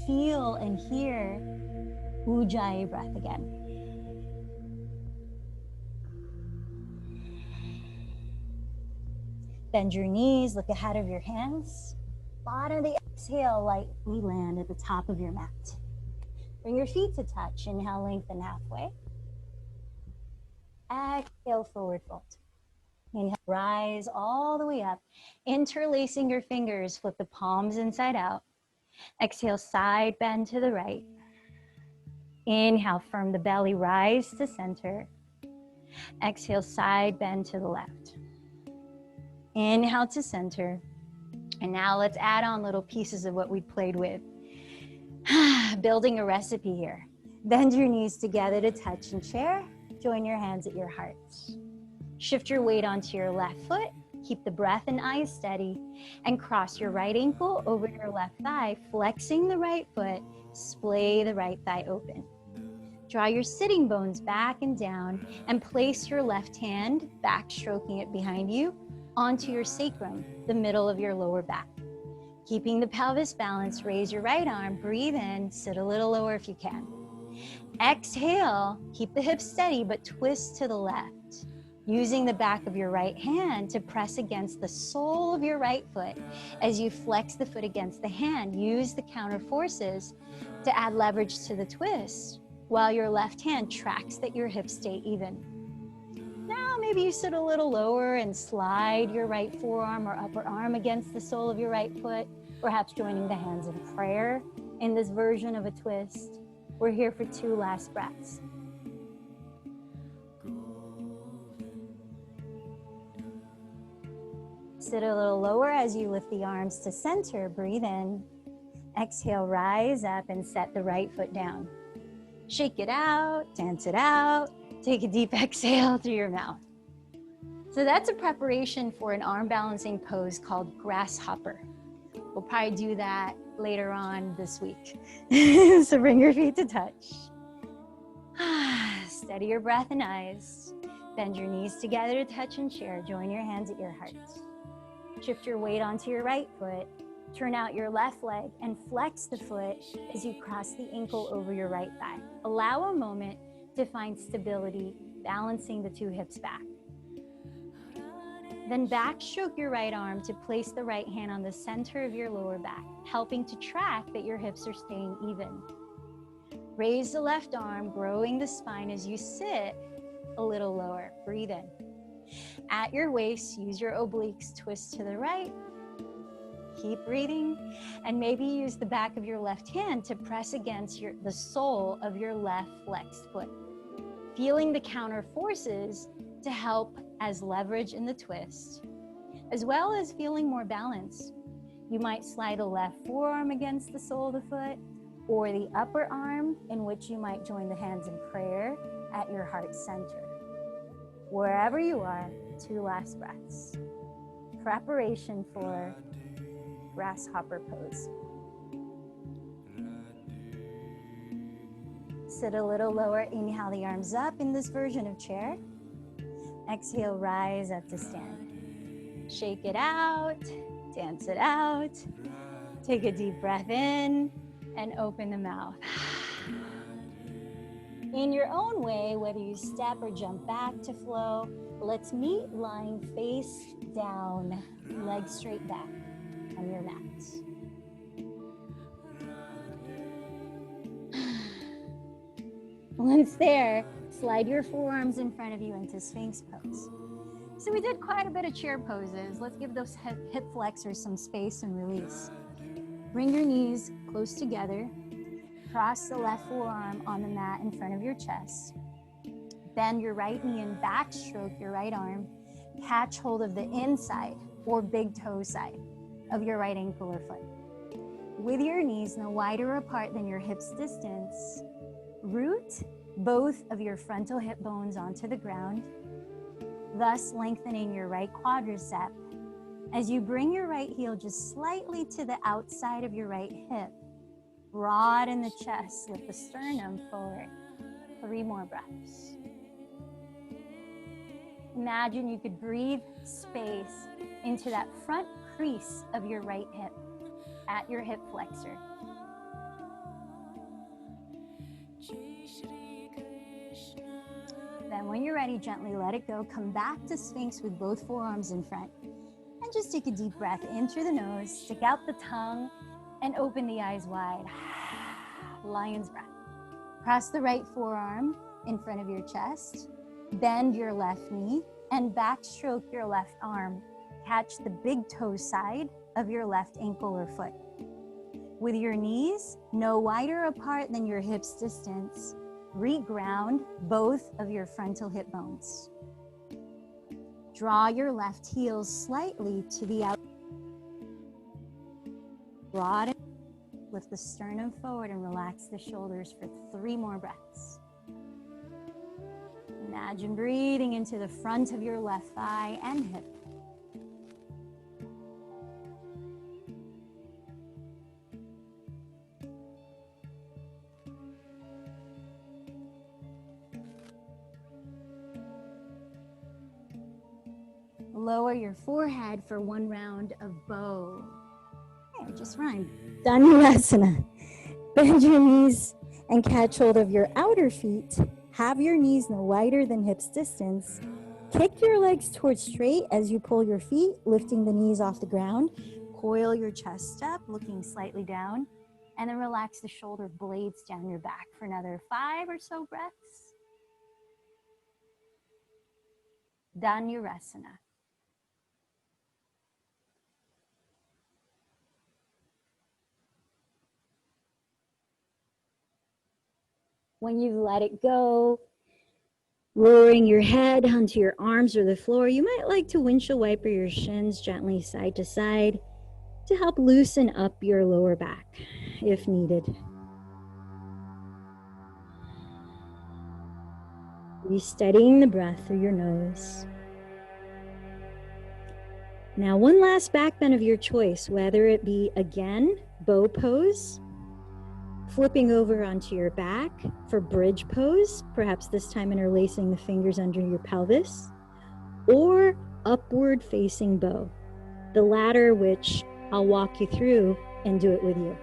Feel and hear Ujjayi breath again. Bend your knees, look ahead of your hands. Bottom of the exhale, lightly land at the top of your mat. Bring your feet to touch. Inhale, lengthen halfway. Exhale, forward fold. Inhale, rise all the way up. Interlacing your fingers, flip the palms inside out. Exhale, side bend to the right. Inhale, firm the belly, rise to center. Exhale, side bend to the left. Inhale to center. And now let's add on little pieces of what we played with. Building a recipe here. Bend your knees together to touch and chair. Join your hands at your hearts. Shift your weight onto your left foot. Keep the breath and eyes steady. And cross your right ankle over your left thigh, flexing the right foot. Splay the right thigh open. Draw your sitting bones back and down and place your left hand, back stroking it behind you, onto your sacrum, the middle of your lower back. Keeping the pelvis balanced, raise your right arm, breathe in, sit a little lower if you can. Exhale, keep the hips steady, but twist to the left. Using the back of your right hand to press against the sole of your right foot. As you flex the foot against the hand, use the counter forces to add leverage to the twist, while your left hand tracks that your hips stay even. Now maybe you sit a little lower and slide your right forearm or upper arm against the sole of your right foot, perhaps joining the hands in prayer in this version of a twist. We're here for 2 last breaths. Sit a little lower as you lift the arms to center. Breathe in. Exhale, rise up and set the right foot down. Shake it out, dance it out. Take a deep exhale through your mouth. So that's a preparation for an arm balancing pose called grasshopper. We'll probably do that later on this week. So bring your feet to touch. Steady your breath and eyes. Bend your knees together to touch and share. Join your hands at your heart. Shift your weight onto your right foot. Turn out your left leg and flex the foot as you cross the ankle over your right thigh. Allow a moment to find stability, balancing the 2 hips back. Then backstroke your right arm to place the right hand on the center of your lower back, helping to track that your hips are staying even. Raise the left arm, growing the spine as you sit a little lower. Breathe in. At your waist, use your obliques, twist to the right. Keep breathing, and maybe use the back of your left hand to press against the sole of your left flexed foot. Feeling the counter forces to help as leverage in the twist, as well as feeling more balance. You might slide the left forearm against the sole of the foot, or the upper arm, in which you might join the hands in prayer at your heart center. Wherever you are, 2 last breaths. Preparation for grasshopper pose. Sit a little lower. Inhale the arms up in this version of chair. Exhale, rise up to stand. Shake it out, dance it out. Take a deep breath in and open the mouth. In your own way, whether you step or jump back to flow, let's meet lying face down, legs straight back on your mat. Once there, slide your forearms in front of you into Sphinx pose. So we did quite a bit of chair poses. Let's give those hip flexors some space and release. Bring your knees close together. Cross the left forearm on the mat in front of your chest. Bend your right knee and backstroke your right arm. Catch hold of the inside or big toe side of your right ankle or foot. With your knees no wider apart than your hips distance, root both of your frontal hip bones onto the ground, thus lengthening your right quadricep. As you bring your right heel just slightly to the outside of your right hip, broaden the chest, lift the sternum forward. 3 more breaths. Imagine you could breathe space into that front crease of your right hip at your hip flexor. Then when you're ready, gently let it go. Come back to Sphinx with both forearms in front. And just take a deep breath in through the nose, stick out the tongue, and open the eyes wide. Lion's breath. Cross the right forearm in front of your chest. Bend your left knee and backstroke your left arm. Catch the big toe side of your left ankle or foot. With your knees no wider apart than your hips distance, reground both of your frontal hip bones. Draw your left heel slightly to the outside. Broaden, lift the sternum forward and relax the shoulders for 3 more breaths. Imagine breathing into the front of your left thigh and hip. Lower your forehead for 1 round of bow. Okay, just rhymed. Dhanurasana. Bend your knees and catch hold of your outer feet. Have your knees no wider than hips distance. Kick your legs towards straight as you pull your feet, lifting the knees off the ground. Coil your chest up, looking slightly down, and then relax the shoulder blades down your back for another 5 or so breaths. Dhanurasana. When you've let it go, lowering your head onto your arms or the floor, you might like to windshield wiper your shins gently side to side to help loosen up your lower back if needed. Be steadying the breath through your nose. Now, one last back bend of your choice, whether it be, again, bow pose, flipping over onto your back for bridge pose, perhaps this time interlacing the fingers under your pelvis, or upward facing bow, the latter which I'll walk you through and do it with you.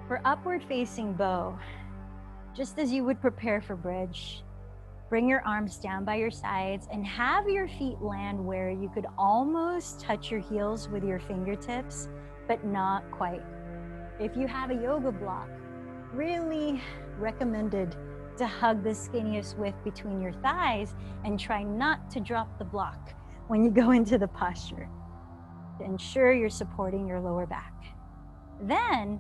For upward facing bow, just as you would prepare for bridge, bring your arms down by your sides and have your feet land where you could almost touch your heels with your fingertips, but not quite. If you have a yoga block, really recommended to hug the skinniest width between your thighs and try not to drop the block when you go into the posture to ensure you're supporting your lower back. Then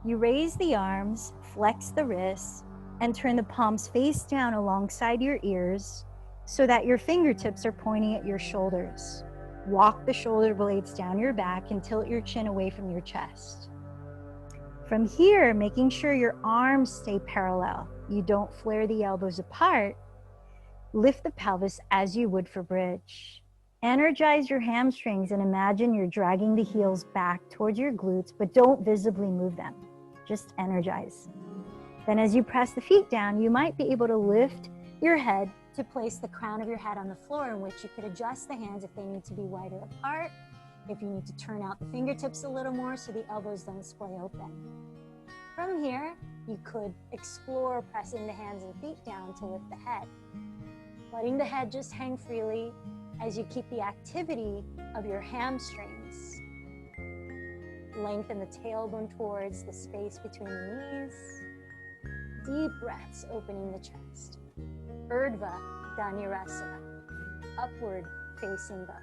you raise the arms, flex the wrists, and turn the palms face down alongside your ears so that your fingertips are pointing at your shoulders. Walk the shoulder blades down your back and tilt your chin away from your chest. From here, making sure your arms stay parallel. You don't flare the elbows apart. Lift the pelvis as you would for bridge. Energize your hamstrings and imagine you're dragging the heels back towards your glutes, but don't visibly move them. Just energize. Then as you press the feet down, you might be able to lift your head to place the crown of your head on the floor, in which you could adjust the hands if they need to be wider apart, if you need to turn out the fingertips a little more so the elbows don't splay open. From here, you could explore pressing the hands and feet down to lift the head, letting the head just hang freely as you keep the activity of your hamstrings. Lengthen the tailbone towards the space between the knees. Deep breaths, opening the chest. Urdhva Dhanurasana, upward facing dog.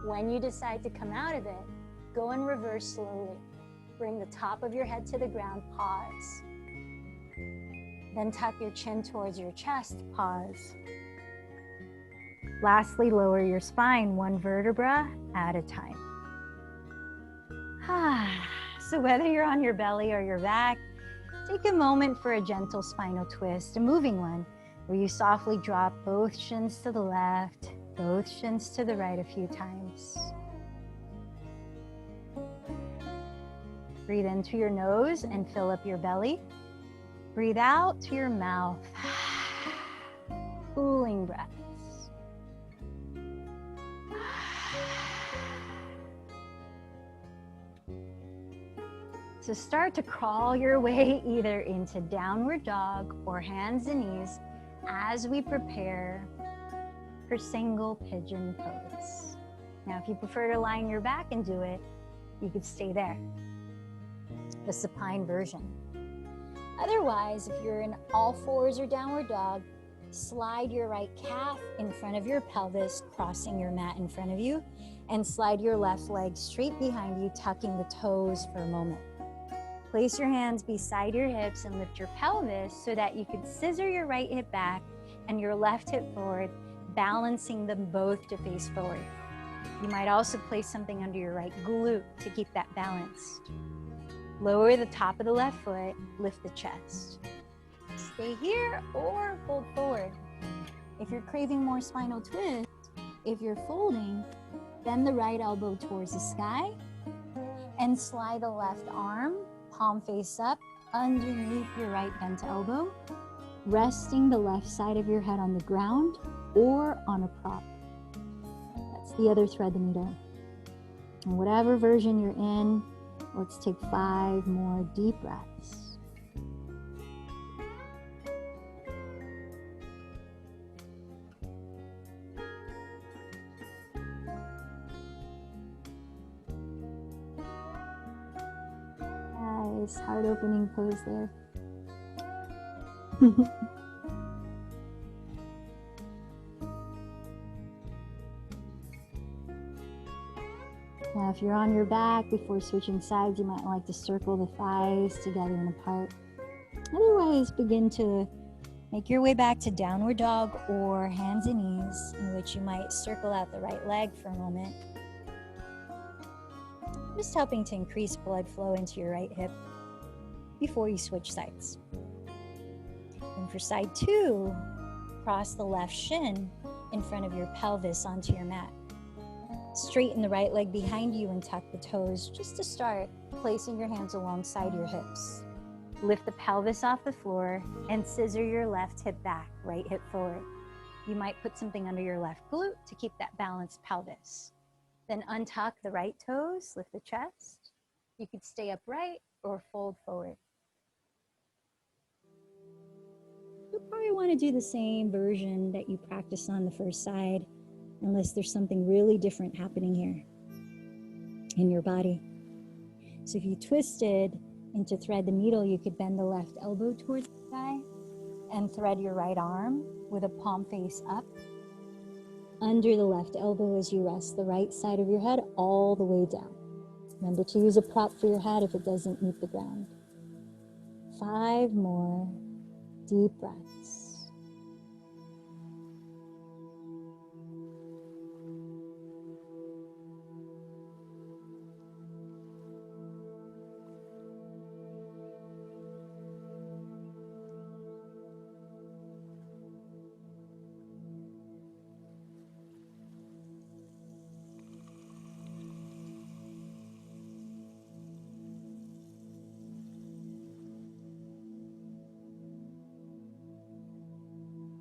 When you decide to come out of it, go in reverse slowly. Bring the top of your head to the ground, pause. Then tuck your chin towards your chest, pause. Lastly, lower your spine one vertebra at a time. So whether you're on your belly or your back, take a moment for a gentle spinal twist, a moving one, where you softly drop both shins to the left, both shins to the right a few times. Breathe into your nose and fill up your belly. Breathe out to your mouth. Cooling breaths. So start to crawl your way either into downward dog or hands and knees as we prepare for single pigeon pose. Now, if you prefer to lie on your back and do it, you could stay there. The supine version. Otherwise, if you're in all fours or downward dog, slide your right calf in front of your pelvis, crossing your mat in front of you, and slide your left leg straight behind you, tucking the toes for a moment. Place your hands beside your hips and lift your pelvis so that you can scissor your right hip back and your left hip forward, balancing them both to face forward. You might also place something under your right glute to keep that balanced. Lower the top of the left foot, lift the chest. Stay here or fold forward. If you're craving more spinal twist, if you're folding, bend the right elbow towards the sky and slide the left arm, palm face up, underneath your right bent elbow, resting the left side of your head on the ground or on a prop. That's the other thread the needle. And whatever version you're in, let's take 5 more deep breaths. Nice heart opening pose there. Now, if you're on your back, before switching sides, you might like to circle the thighs together and apart. Otherwise, begin to make your way back to downward dog or hands and knees, in which you might circle out the right leg for a moment. Just helping to increase blood flow into your right hip before you switch sides. And for side 2, cross the left shin in front of your pelvis onto your mat. Straighten the right leg behind you and tuck the toes just to start, placing your hands alongside your hips. Lift the pelvis off the floor and scissor your left hip back, right hip forward. You might put something under your left glute to keep that balanced pelvis. Then untuck the right toes, lift the chest. You could stay upright or fold forward. You'll probably want to do the same version that you practiced on the first side, unless there's something really different happening here in your body. So if you twisted into thread the needle, you could bend the left elbow towards the sky and thread your right arm with a palm face up under the left elbow as you rest the right side of your head all the way down. Remember to use a prop for your head if it doesn't meet the ground. 5 more deep breaths.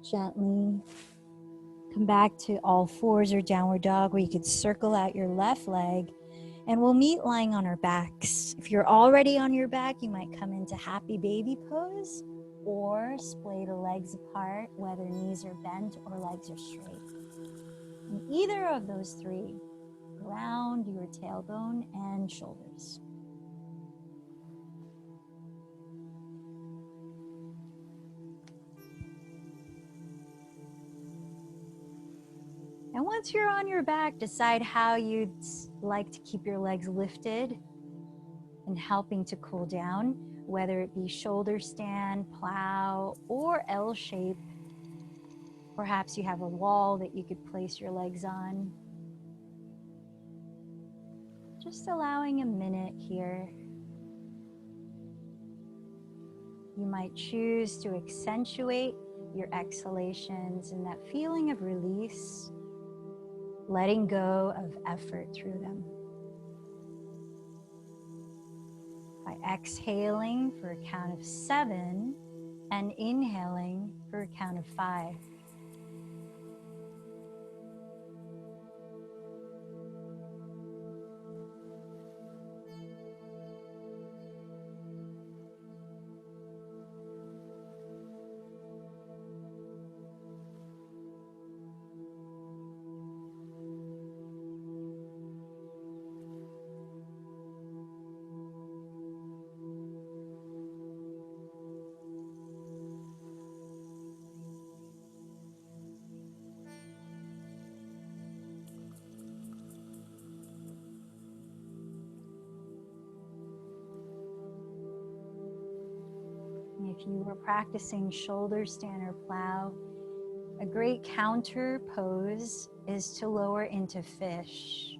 Gently come back to all fours or downward dog, where you could circle out your left leg, and we'll meet lying on our backs. If you're already on your back, you might come into happy baby pose or splay the legs apart, whether knees are bent or legs are straight. In either of those three, ground your tailbone and shoulders. And once you're on your back, decide how you'd like to keep your legs lifted and helping to cool down, whether it be shoulder stand, plow, or L shape. Perhaps you have a wall that you could place your legs on. Just allowing a minute here. You might choose to accentuate your exhalations and that feeling of release, letting go of effort through them. By exhaling for a count of 7 and inhaling for a count of 5. If you were practicing shoulder stand or plow, a great counter pose is to lower into fish.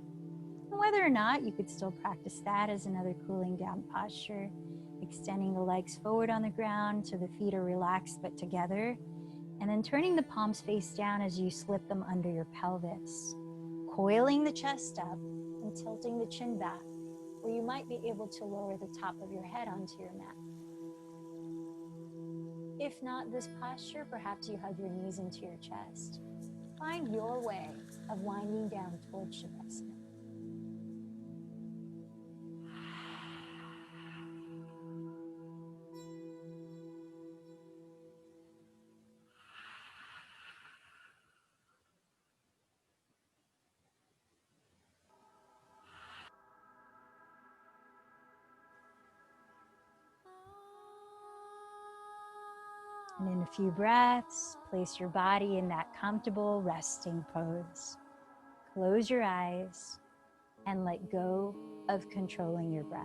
And whether or not, you could still practice that as another cooling down posture, extending the legs forward on the ground so the feet are relaxed but together, and then turning the palms face down as you slip them under your pelvis, coiling the chest up and tilting the chin back, where you might be able to lower the top of your head onto your mat. If not this posture, perhaps you hug your knees into your chest. Find your way of winding down towards Shavasana. And in a few breaths, place your body in that comfortable resting pose. Close your eyes and let go of controlling your breath.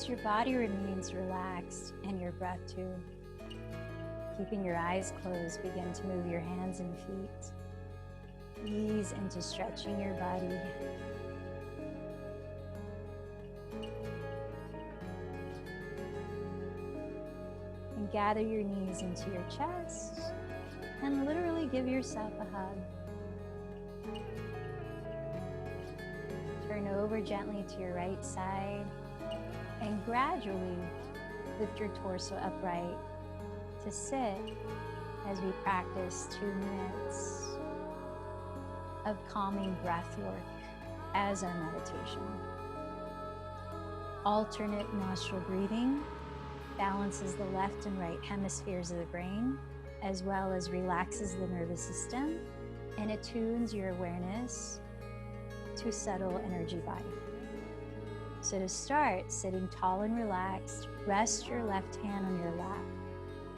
As your body remains relaxed and your breath too, keeping your eyes closed, begin to move your hands and feet. Ease into stretching your body. And gather your knees into your chest and literally give yourself a hug. Turn over gently to your right side and gradually lift your torso upright to sit as we practice 2 minutes of calming breath work as our meditation. Alternate nostril breathing balances the left and right hemispheres of the brain, as well as relaxes the nervous system and attunes your awareness to subtle energy body. So to start, sitting tall and relaxed, rest your left hand on your lap.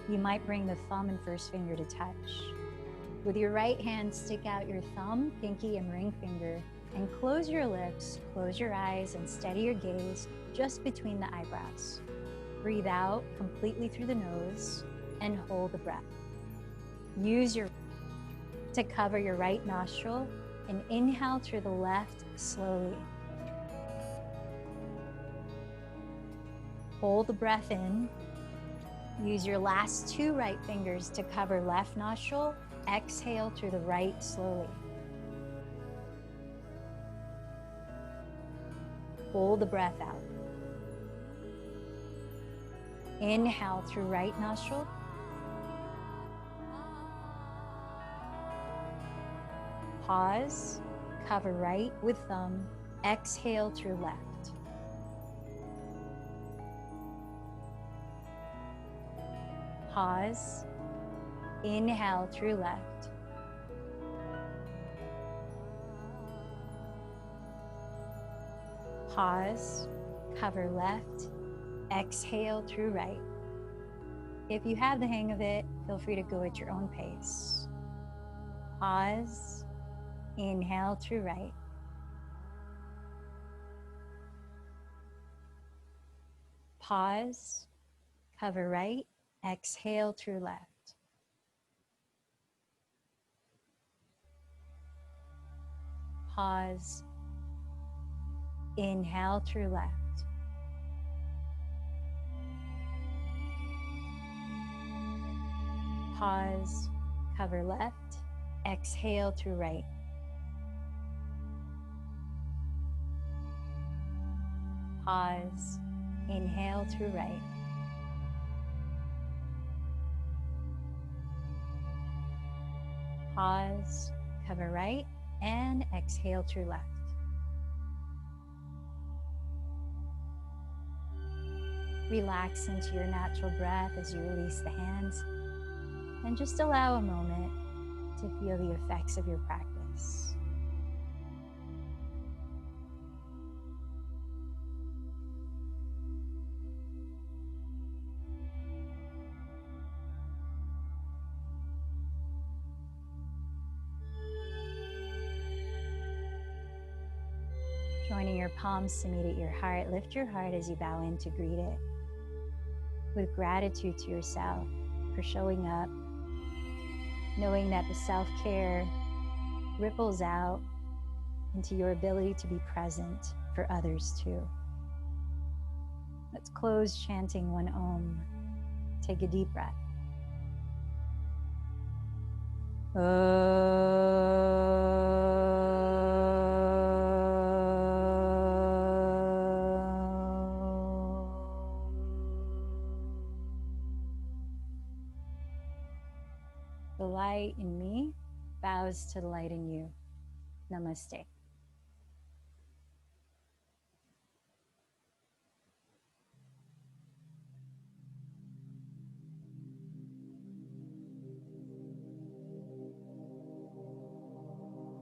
You might bring the thumb and first finger to touch. With your right hand, stick out your thumb, pinky, and ring finger, and close your lips, close your eyes, and steady your gaze just between the eyebrows. Breathe out completely through the nose and hold the breath. Use your to cover your right nostril and inhale through the left slowly. Hold the breath in. Use your last 2 right fingers to cover left nostril. Exhale through the right slowly. Hold the breath out. Inhale through right nostril. Pause, cover right with thumb. Exhale through left. Pause, inhale through left. Pause, cover left. Exhale through right. If you have the hang of it, feel free to go at your own pace. Pause, inhale through right. Pause, cover right, exhale through left. Pause, inhale through left. Pause, cover left, exhale through right. Pause, inhale through right. Pause, cover right, and exhale through left. Relax into your natural breath as you release the hands, and just allow a moment to feel the effects of your practice. Joining your palms to meet at your heart, lift your heart as you bow in to greet it. With gratitude to yourself for showing up, knowing that the self-care ripples out into your ability to be present for others too. Let's close chanting one Om. Take a deep breath. The light in me bows to the light in you. Namaste.